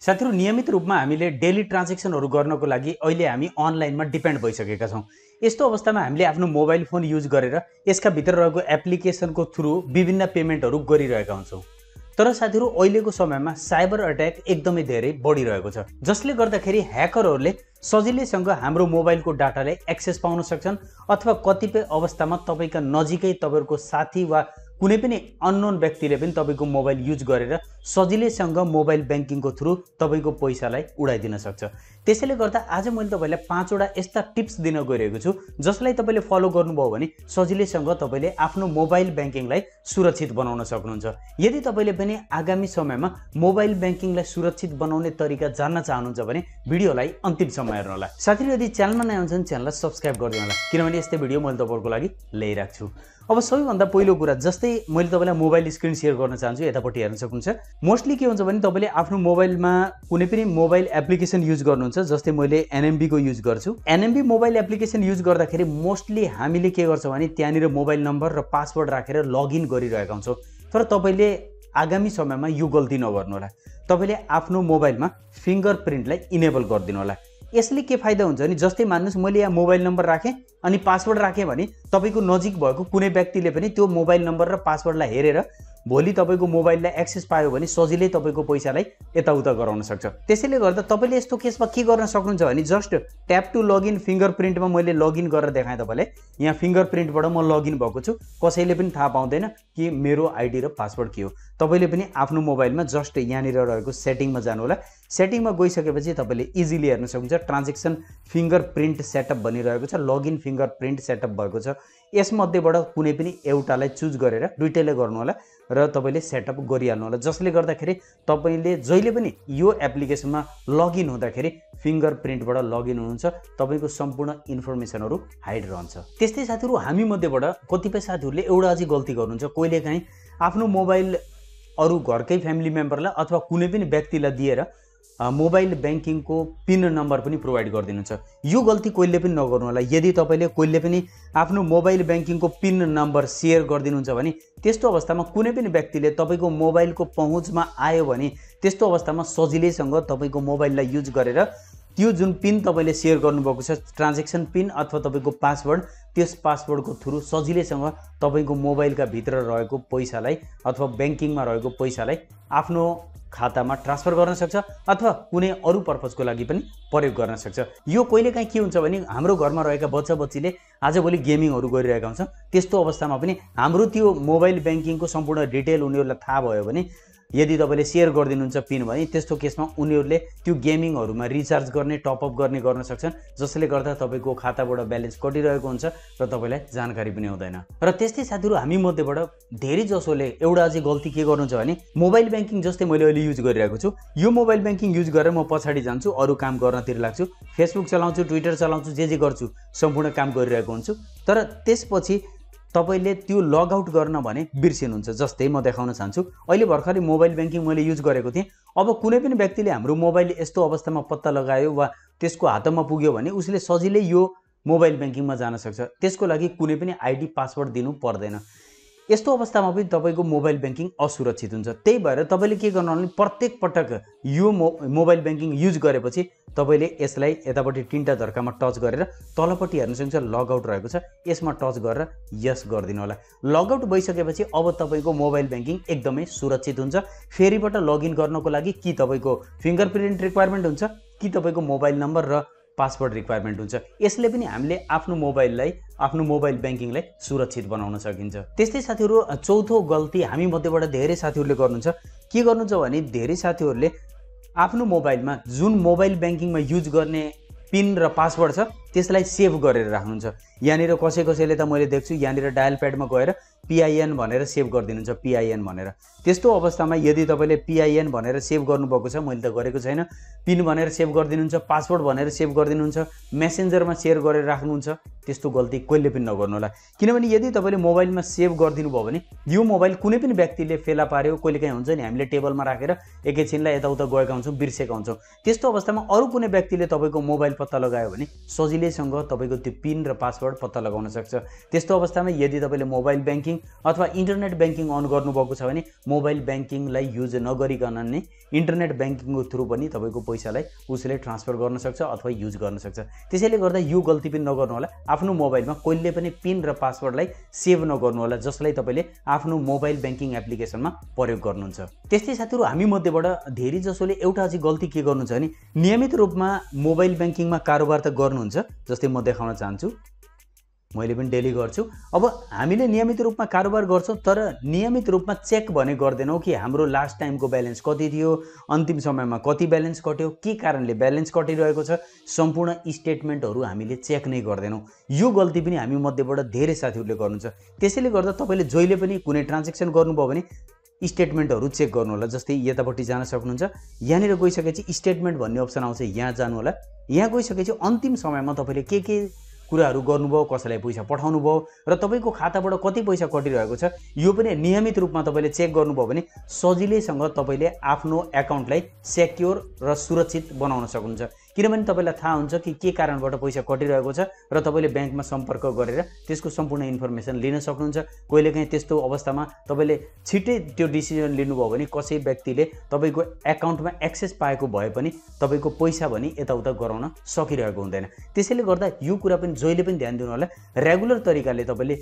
साथीहरु नियमित रूपमा हामीले डेली ट्रान्ज्याक्सनहरु गर्नको लागि अहिले हामी अनलाइनमा डिपेन्ड भइसकेका छौं। यस्तो अवस्थामा हामीले आफ्नो मोबाइल फोन युज गरेर यसका भित्र रहेको एप्लिकेसनको थ्रु विभिन्न पेमेन्टहरु गरिरहेका हुन्छौं। तर साथीहरु अहिलेको समयमा साइबर अट्याक एकदमै धेरै बढिरहेको छ, जसले गर्दाखेरि ह्याकरहरूले सजिलैसँग हाम्रो मोबाइलको डाटालाई एक्सेस पाउन सक्छन् अथवा कतिपय अवस्थामा तपाईका नजिकै तपाईहरुको साथी वा कुनै पनि अननोन व्यक्तिले पनि तपाईको मोबाइल युज गरेर सजिलैसँग मोबाइल बैंकिङको थ्रु तपाईको पैसालाई उडाइदिन सक्छ। त्यसैले गर्दा आज मैले तपाईलाई 5 वटा यस्ता टिप्स दिन गइरहेको छु जसलाई तपाईले फलो गर्नुभयो भने सजिलैसँग तपाईले आफ्नो मोबाइल बैंकिङलाई सुरक्षित बनाउन सक्नुहुन्छ। यदि तपाईले पनि आगामी समयमा मोबाइल बैंकिङलाई सुरक्षित बनाउने तरिका जान्न चाहनुहुन्छ भने भिडियोलाई अन्तिमसम्म हेर्नु होला। साथीहरु यदि च्यानलमा नयाँ हुनुहुन्छ भने च्यानललाई सब्स्क्राइब गरिदिनु होला, किनभने यस्तै भिडियो मैले तपाईहरुको लागि ल्याइराख्छु छु। अब सबैभन्दा पहिलो कुरा, जस्तै मैले तपाईलाई मोबाइल स्क्रिन शेयर गर्न चाहन्छु, यतापट्टि हेर्न सक्नुहुन्छ। मोस्टली के हुन्छ भने तपाईले आफ्नो मोबाइलमा कुनै पनि मोबाइल एप्लिकेसन युज गर्नुहुन्छ, जस्तै मैले एनएमबी को युज गर्छु। एनएमबी मोबाइल एप्लिकेसन युज गर्दाखेरि मोस्टली हामीले के गर्छौं भने त्यहाँनिर मोबाइल नम्बर र पासवर्ड राखेर लगइन गरिरहेका हुन्छौं। तर तपाईले आगामी समयमा यो गल्ती नगर्नु होला। तपाईले आफ्नो मोबाइलमा फिंगरप्रिन्टलाई इनेबल गरिदिनु होला। यसले के फाइदा हुन्छ भने जस्तै मान्नुस् मैले यहाँ मोबाइल नम्बर राखेँ अनि पासवर्ड राखेँ भने तपाईको नजिक भएको कुनै व्यक्तिले पनि त्यो मोबाइल नम्बर र पासवर्डलाई हेरेर भोलि तपाईको मोबाइललाई एक्सेस पायो भने सजिलै तपाईको पैसालाई यताउता गराउन सक्छ। त्यसैले गर्दा तपाईले यस्तो केसमा के गर्न सक्नुहुन्छ भने जस्ट ट्याप टु लगइन फिंगरप्रिन्टमा मैले लगइन गरेर देखाएँ तपाईलाई। यहाँ फिंगरप्रिन्टबाट म लगइन भएको छु, कसैले पनि थाहा पाउँदैन कि मेरो आइडी र पासवर्ड के हो। तपाईले पनि आफ्नो मोबाइलमा जस्ट यहाँनिर रहेको सेटिङमा जानु होला। सेटिङमा गइसकेपछि तपाईले इजिली हेर्न सक्नुहुन्छ ट्रान्ज्याक्सन फिंगरप्रिन्ट सेटअप भनिरहेको छ, लगइन फिंगरप्रिन्ट सेटअप भएको छ। यसमध्येबाट कुनै पनि एउटालाई चुज गरेर दुईटैले गर्नु होला र तपाईले सेटअप गरिहाल्नु होला, जसले गर्दाखेरि तपाईले जहिले पनि यो एप्लिकेसनमा लगइन हुँदाखेरि फिंगरप्रिन्टबाट लगइन हुनुहुन्छ, तपाईको सम्पूर्ण इन्फर्मेसनहरु हाइड रहन्छ। त्यस्तै साथीहरु हामी मध्येबाट कतिपय साथीहरुले एउटा अझै गल्ती गर्नुहुन्छ, कहिलेकाहीँ आफ्नो मोबाइल अरु घरकै फ्यामिली मेम्बरलाई अथवा कुनै पनि व्यक्तिलाई दिएर मोबाइल बैंकिङको पिन नम्बर पनि प्रोवाइड गरिदिनुहुन्छ। यो गल्ती कहिले पनि नगर्नु होला। यदि तपाईले कहिले पनि आफ्नो मोबाइल बैंकिङको पिन नम्बर शेयर गरिदिनुहुन्छ भने त्यस्तो अवस्थामा कुनै पनि व्यक्तिले तपाईको मोबाइलको पहुँचमा आयो भने त्यस्तो अवस्थामा सजिलैसँग तपाईको मोबाइललाई युज गरेर त्यो जुन पिन तपाईले शेयर गर्नुभएको छ ट्रान्ज्याक्सन पिन अथवा तपाईको पासवर्ड, त्यस पासवर्डको थ्रु सजिलैसँग तपाईको मोबाइलका भित्र रहेको पैसालाई अथवा बैंकिङमा रहेको पैसालाई आफ्नो खातामा ट्रान्सफर गर्न सक्छ अथवा कुनै अरु पर्पजको लागि पनि प्रयोग गर्न सक्छ। यो कहिलेकाहीँ के हुन्छ भने हाम्रो घरमा रहेका बच्चा-बच्चीले आजभोलि गेमिङहरु गरिरहेका हुन्छन्। त्यस्तो अवस्थामा पनि हाम्रो त्यो मोबाइल बैंकिङको सम्पूर्ण डिटेल उनीहरुलाई थाहा भयो भने यदि तपाईले शेयर गरिदिनुहुन्छ पिन भने त्यस्तो केसमा उनीहरुले त्यो गेमिङहरुमा रिचार्ज गर्ने, टपअप गर्ने गर्न सक्छन्, जसले गर्दा तपाईको खाताबाट ब्यालेन्स कटिरहेको हुन्छ र तपाईलाई जानकारी पनि हुँदैन। र त्यस्तै साथीहरु हामी मध्येबाट धेरै जसोले एउटा अझै गल्ती के गर्नुहुन्छ भने मोबाइल बैंकिङ जस्तै मैले अहिले युज गरिरहेको छु, यो मोबाइल बैंकिङ युज गरेर म पछाडी जान्छु, अरु काम गर्नतिर लाग्छु, फेसबुक चलाउँछु, ट्विटर चलाउँछु, जे गर्छु सम्पूर्ण काम गरिरहेको हुन्छु। तर त्यसपछि तपाईले त्यो लग आउट गर्न भने बिर्सिनुहुन्छ। जस्तै म देखाउन चाहन्छु, अहिले भर्खरै मोबाइल बैंकिङ मैले युज गरेको थिएँ। अब कुनै पनि व्यक्तिले हाम्रो मोबाइल यस्तो अवस्थामा पत्ता लगायो वा त्यसको हातमा पुग्यो भने उसले सजिलै यो मोबाइल बैंकिङमा जान सक्छ। त्यसको लागि कुनै पनि आइडी पासवर्ड दिनु पर्दैन। यस्तो अवस्थामा पनि तपाईको मोबाइल बैंकिङ असुरक्षित हुन्छ। त्यही भएर तपाईले के गर्नु भने प्रत्येक पटक यो मोबाइल बैंकिङ युज गरेपछि तपाईले यसलाई यतापट्टि तीनटा धर्कामा टच गरेर तलपट्टि हेर्न सक्नुहुन्छ लग आउट रहेको छ, यसमा टच गरेर यस गरिदिनु होला। लग आउट भइसकेपछि अब तपाईको मोबाइल बैंकिङ एकदमै सुरक्षित हुन्छ। फेरिबाट लगइन गर्नको लागि कि तपाईको फिंगरप्रिन्ट रिक्वायरमेन्ट हुन्छ कि तपाईको मोबाइल नम्बर र पासवर्ड रिक्वायरमेन्ट हुन्छ। यसले पनि हामीले आफ्नो मोबाइल बैंकिङलाई सुरक्षित बनाउन सकिन्छ। त्यस्तै साथीहरु चौथो गल्ती हामी मध्येबाट धेरै साथीहरुले गर्नुहुन्छ, के गर्नुहुन्छ भने धेरै साथीहरुले आफ्नो मोबाइलमा जुन मोबाइल बैंकिङमा युज गर्ने पिन र पासवर्ड छ त्यसलाई सेभ गरेर राख्नुहुन्छ। यहाँनिर कसैले त मैले देख्छु यहाँनिर डायल प्याडमा गएर PIN भनेर सेभ गरिदिनुहुन्छ, PIN भनेर। त्यस्तो अवस्थामा यदि तपाईले PIN भनेर सेभ गर्नुभएको छ, मैले त गरेको छैन, पिन भनेर सेभ गरिदिनुहुन्छ, पासवर्ड भनेर सेभ गरिदिनुहुन्छ, मेसेन्जरमा शेयर गरेर राख्नुहुन्छ, त्यस्तो गल्ती कहिले पनि नगर्नु होला। किनभने यदि तपाईले मोबाइलमा सेभ गरिदिनु भयो भने यो मोबाइल कुनै पनि व्यक्तिले फेला पार्यो, कहिलेकाहीँ हुन्छ नि हामीले टेबलमा राखेर एकैछिनलाई यताउता गएका हुन्छौं, बिर्सेका हुन्छौं। त्यस्तो अवस्थामा अरु कुनै व्यक्तिले तपाईको मोबाइल पत्ता लगायो भने सजिलै सजिलैसँग तपाईको त्यो पिन र पासवर्ड पत्ता लगाउन सक्छ। त्यस्तो अवस्थामा यदि तपाईले मोबाइल ब्याङ्किङ अथवा इन्टरनेट ब्याङ्किङ अन गर्नुभएको छ भने मोबाइल ब्याङ्किङलाई युज नगरिकन नै इन्टरनेट ब्याङ्किङको थ्रु पनि तपाईको पैसालाई उसले ट्रान्सफर गर्न सक्छ अथवा युज गर्न सक्छ। त्यसैले गर्दा यो गल्ती पनि नगर्नु होला, आफ्नो मोबाइलमा कहिले पनि पिन र पासवर्डलाई सेभ नगर्नु होला जसलाई तपाईले आफ्नो मोबाइल ब्याङ्किङ एप्लिकेसनमा प्रयोग गर्नुहुन्छ। त्यस्तै साथीहरु, हामी मध्येबाट धेरै जसोले एउटा चाहिँ गल्ती के गर्नुहुन्छ भने नियमित रूपमा मोबाइल ब्याङ्किङमा कारोबार त गर्नुहुन्छ, जस्तै म देखाउन चाहन्छु, मैले पनि डेली गर्छु। अब हामीले नियमित रूपमा कारोबार गर्छौं तर नियमित रूपमा चेक भने गर्दैनौं कि हाम्रो लास्ट टाइमको ब्यालेन्स कति थियो, अन्तिम समयमा कति ब्यालेन्स कट्यो, के कारणले ब्यालेन्स कटिरहेको छ, सम्पूर्ण स्टेटमेन्टहरू हामीले चेक नै गर्दैनौं। यो गल्ती पनि हामी मध्येबाट धेरै साथीहरूले गर्नुहुन्छ। त्यसैले गर्दा तपाईले जहिले पनि कुनै ट्रान्ज्याक्सन गर्नुभयो भने स्टेटमेन्टहरू चेक गर्नु होला। जस्तै यतापट्टि जान सक्नुहुन्छ, यहाँनिर गइसकेपछि स्टेटमेन्ट भन्ने अप्सन आउँछ, यहाँ जानु होला। यहाँ गइसकेपछि अन्तिम समयमा तपाईले के कुराहरू गर्नुभयो, कसैलाई पैसा पठाउनु भयो र तपाईको खाताबाट कति पैसा कटिरहेको छ, यो पनि नियमित रूपमा तपाईले चेक गर्नुभयो भने सजिलैसँग तपाईले आफ्नो एकाउन्टलाई सेक्योर र सुरक्षित बनाउन सक्नुहुन्छ। किनभने तपाईलाई थाहा हुन्छ कि के कारणबाट पैसा कटिरहेको छ र तपाईले ब्याङ्कमा सम्पर्क गरेर त्यसको सम्पूर्ण इन्फर्मेसन लिन सक्नुहुन्छ। कहिलेकाहीँ त्यस्तो अवस्थामा तपाईले छिटै त्यो डिसिजन लिनुभयो भने कसै व्यक्तिले तपाईको एकाउन्टमा एक्सेस पाएको भए पनि तपाईको पैसा पनि यताउता गराउन सकिरहेको हुँदैन। त्यसैले गर्दा यो कुरा पनि जहिले पनि ध्यान दिनु होला। रेगुलर तरिकाले तपाईले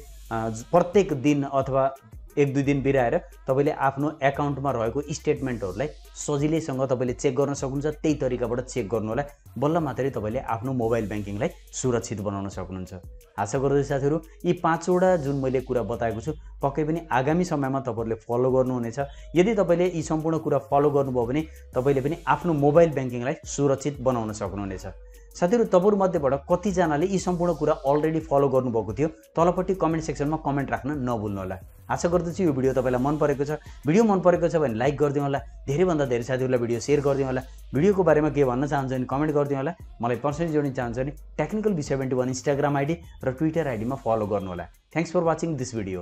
प्रत्येक दिन अथवा 1-2 दिन बिराएर तपाईले आफ्नो एकाउन्टमा रहेको स्टेटमेन्टहरूलाई सजिलैसँग तपाईले चेक गर्न सक्नुहुन्छ। त्यही तरिकाबाट चेक गर्नु होला, बल्ल मात्रै तपाईले आफ्नो मोबाइल ब्याङ्किङलाई सुरक्षित बनाउन सक्नुहुन्छ। आशा गर्दछु साथीहरु, यी 5 वटा जुन मैले कुरा बताएको छु पक्कै पनि आगामी समयमा तपाईहरुले फलो गर्नुहुनेछ। यदि तपाईले यी सम्पूर्ण कुरा फलो गर्नुभयो भने तपाईले पनि आफ्नो मोबाइल ब्याङ्किङलाई सुरक्षित बनाउन सक्नुहुनेछ। साथीहरु, तपाईहरु मध्येबाट कतिजनाले यी सम्पूर्ण कुरा अलरेडी फलो गर्नुभएको थियो, तलपट्टि कमेन्ट सेक्सनमा कमेन्ट राख्न नभुल्नु होला। आशा गर्दछु यो भिडियो तपाईलाई मन परेको छ। भिडियो मन परेको छ भने लाइक गरिदिनु होला, धेरै भन्दा धेरै साथीहरुलाई भिडियो शेयर गरिदिनु होला। भिडियोको बारेमा के भन्न चाहन्छ भने कमेन्ट गरिदिनु होला। मलाई पर्सनली जोड्न चाहन्छ भने टेक्निकल B71 इन्स्टाग्राम आइडी र ट्विटर आइडीमा फलो गर्नु होला। Thanks for watching this video.